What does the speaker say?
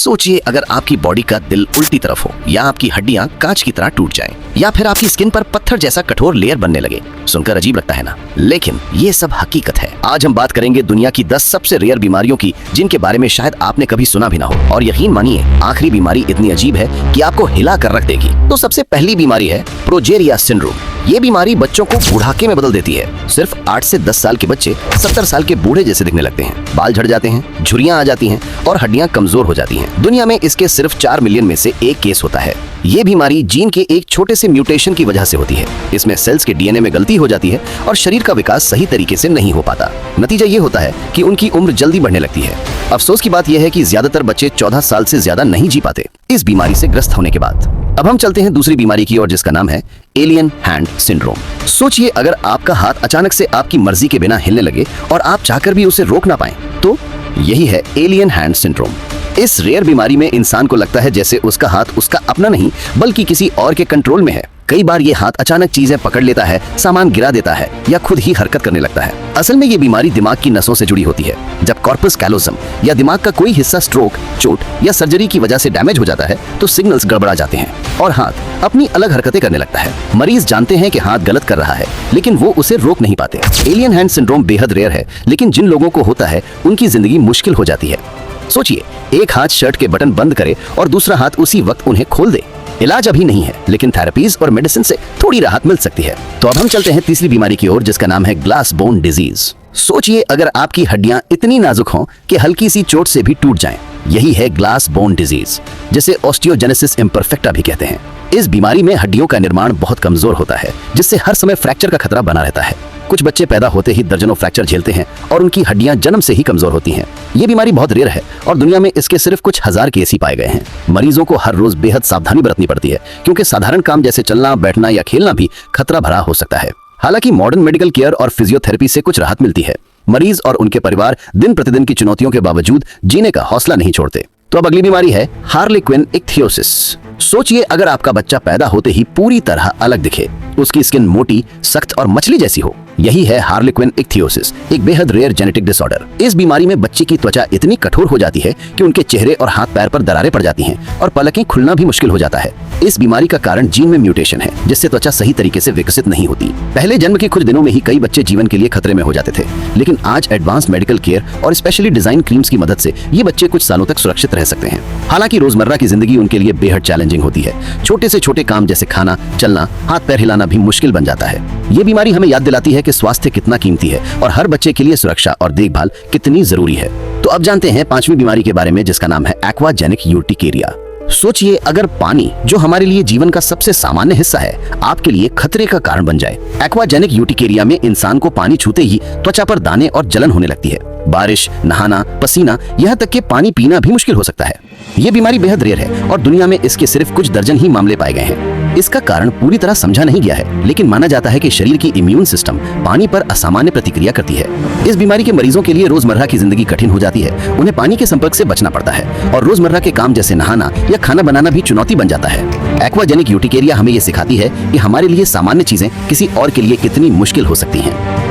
सोचिए अगर आपकी बॉडी का दिल उल्टी तरफ हो, या आपकी हड्डियां कांच की तरह टूट जाएं, या फिर आपकी स्किन पर पत्थर जैसा कठोर लेयर बनने लगे। सुनकर अजीब लगता है ना, लेकिन ये सब हकीकत है। आज हम बात करेंगे दुनिया की 10 सबसे रेयर बीमारियों की, जिनके बारे में शायद आपने कभी सुना भी ना हो। और यकीन मानिए, आखिरी बीमारी इतनी अजीब है कि आपको हिला कर रख देगी। तो सबसे पहली बीमारी है प्रोजेरिया सिंड्रोम। ये बीमारी बच्चों को बुढ़ाके में बदल देती है। सिर्फ 8 से 10 साल के बच्चे 70 साल के बूढ़े जैसे दिखने लगते हैं। बाल झड़ जाते हैं, झुर्रियां आ जाती हैं और हड्डियां कमजोर हो जाती हैं। दुनिया में इसके सिर्फ 4 मिलियन में से एक केस होता है। ये बीमारी जीन के एक छोटे से म्यूटेशन की वजह से होती है। इसमें सेल्स के डीएनए में गलती हो जाती है और शरीर का विकास सही तरीके से नहीं हो पाता। नतीजा ये होता है कि उनकी उम्र जल्दी बढ़ने लगती है। अफसोस की बात यह है कि ज्यादातर बच्चे 14 साल से ज्यादा नहीं जी पाते इस बीमारी से ग्रस्त होने के बाद। अब हम चलते हैं दूसरी बीमारी की ओर, जिसका नाम है एलियन हैंड सिंड्रोम। सोचिए अगर आपका हाथ अचानक से आपकी मर्जी के बिना हिलने लगे और आप चाहकर भी उसे रोक ना पाएं, तो यही है एलियन हैंड सिंड्रोम। इस रेयर बीमारी में इंसान को लगता है जैसे उसका हाथ उसका अपना नहीं बल्कि किसी और के कंट्रोल में है। कई बार ये हाथ अचानक चीजें पकड़ लेता है, सामान गिरा देता है या खुद ही हरकत करने लगता है। असल में ये बीमारी दिमाग की नसों से जुड़ी होती है। जब कॉर्पस कैलोसम या दिमाग का कोई हिस्सा स्ट्रोक, चोट या सर्जरी की वजह से डैमेज हो जाता है, तो सिग्नल्स गड़बड़ा जाते हैं और हाथ अपनी अलग हरकतें करने लगता है। मरीज जानते हैं कि हाथ गलत कर रहा है, लेकिन वो उसे रोक नहीं पाते। एलियन हैंड सिंड्रोम बेहद रेयर है, लेकिन जिन लोगों को होता है उनकी जिंदगी मुश्किल हो जाती है। सोचिए, एक हाथ शर्ट के बटन बंद करे और दूसरा हाथ उसी वक्त उन्हें खोल दे। इलाज अभी नहीं है, लेकिन थेरेपीज और मेडिसिन से थोड़ी राहत मिल सकती है। तो अब हम चलते हैं तीसरी बीमारी की ओर, जिसका नाम है ग्लास बोन डिजीज। सोचिए अगर आपकी हड्डियां इतनी नाजुक हों कि हल्की सी चोट से भी टूट जाएं। यही है ग्लास बोन डिजीज, जिसे ऑस्टियोजेनेसिस इम्परफेक्टा भी कहते हैं। इस बीमारी में हड्डियों का निर्माण बहुत कमजोर होता है, जिससे हर समय फ्रैक्चर का खतरा बना रहता है। कुछ बच्चे पैदा होते ही दर्जनों फ्रैक्चर झेलते हैं और उनकी हड्डियां जन्म से ही कमजोर होती हैं। ये बीमारी बहुत रेयर है और दुनिया में इसके सिर्फ कुछ हजार केस ही पाए गए हैं। मरीजों को हर रोज बेहद सावधानी बरतनी पड़ती है, क्योंकि साधारण काम जैसे चलना, बैठना या खेलना भी खतरा भरा हो सकता है। हालांकि मॉडर्न मेडिकल केयर और फिजियोथेरेपी से कुछ राहत मिलती है। मरीज और उनके परिवार दिन प्रतिदिन की चुनौतियों के बावजूद जीने का हौसला नहीं छोड़ते। तो अब अगली बीमारी है हार्लेक्विन इक्थियोसिस। सोचिए अगर आपका बच्चा पैदा होते ही पूरी तरह अलग दिखे, उसकी स्किन मोटी, सख्त और मछली जैसी हो। यही है हार्लेक्विन इक्थियोसिस, एक बेहद रेयर जेनेटिक डिसऑर्डर। इस बीमारी में बच्चे की त्वचा इतनी कठोर हो जाती है कि उनके चेहरे और हाथ पैर पर दरारें पड़ जाती हैं और पलकें खुलना भी मुश्किल हो जाता है। इस बीमारी का कारण जीन में म्यूटेशन है, जिससे त्वचा सही तरीके से विकसित नहीं होती। पहले जन्म के कुछ दिनों में ही कई बच्चे जीवन के लिए खतरे में हो जाते थे, लेकिन आज एडवांस मेडिकल केयर और स्पेशली डिजाइन क्रीम्स की मदद से ये बच्चे कुछ सालों तक सुरक्षित रह सकते हैं। हालांकि रोजमर्रा की जिंदगी उनके लिए बेहद चैलेंजिंग होती है। छोटे से छोटे काम जैसे खाना, चलना, हाथ पैर हिलाना भी मुश्किल बन जाता है। ये बीमारी हमें याद दिलाती है कि स्वास्थ्य कितना कीमती है और हर बच्चे के लिए सुरक्षा और देखभाल कितनी जरूरी है। तो अब जानते हैं पांचवी बीमारी के बारे में, जिसका नाम है एक्वाजेनिक यूर्टिकेरिया। सोचिए अगर पानी, जो हमारे लिए जीवन का सबसे सामान्य हिस्सा है, आपके लिए खतरे का कारण बन जाए। एक्वाजेनिक यूर्टिकेरिया में इंसान को पानी छूते ही त्वचा पर दाने और जलन होने लगती है। बारिश, नहाना, पसीना, यहाँ तक कि पानी पीना भी मुश्किल हो सकता है। ये बीमारी बेहद रेयर है और दुनिया में इसके सिर्फ कुछ दर्जन ही मामले पाए गए हैं। इसका कारण पूरी तरह समझा नहीं गया है, लेकिन माना जाता है कि शरीर की इम्यून सिस्टम पानी पर असामान्य प्रतिक्रिया करती है। इस बीमारी के मरीजों के लिए रोजमर्रा की जिंदगी कठिन हो जाती है। उन्हें पानी के संपर्क से बचना पड़ता है और रोजमर्रा के काम जैसे नहाना या खाना बनाना भी चुनौती बन जाता है। एक्वाजेनिक यूर्टिकेरिया हमें ये सिखाती है कि हमारे लिए सामान्य चीजें किसी और के लिए कितनी मुश्किल हो सकती हैं।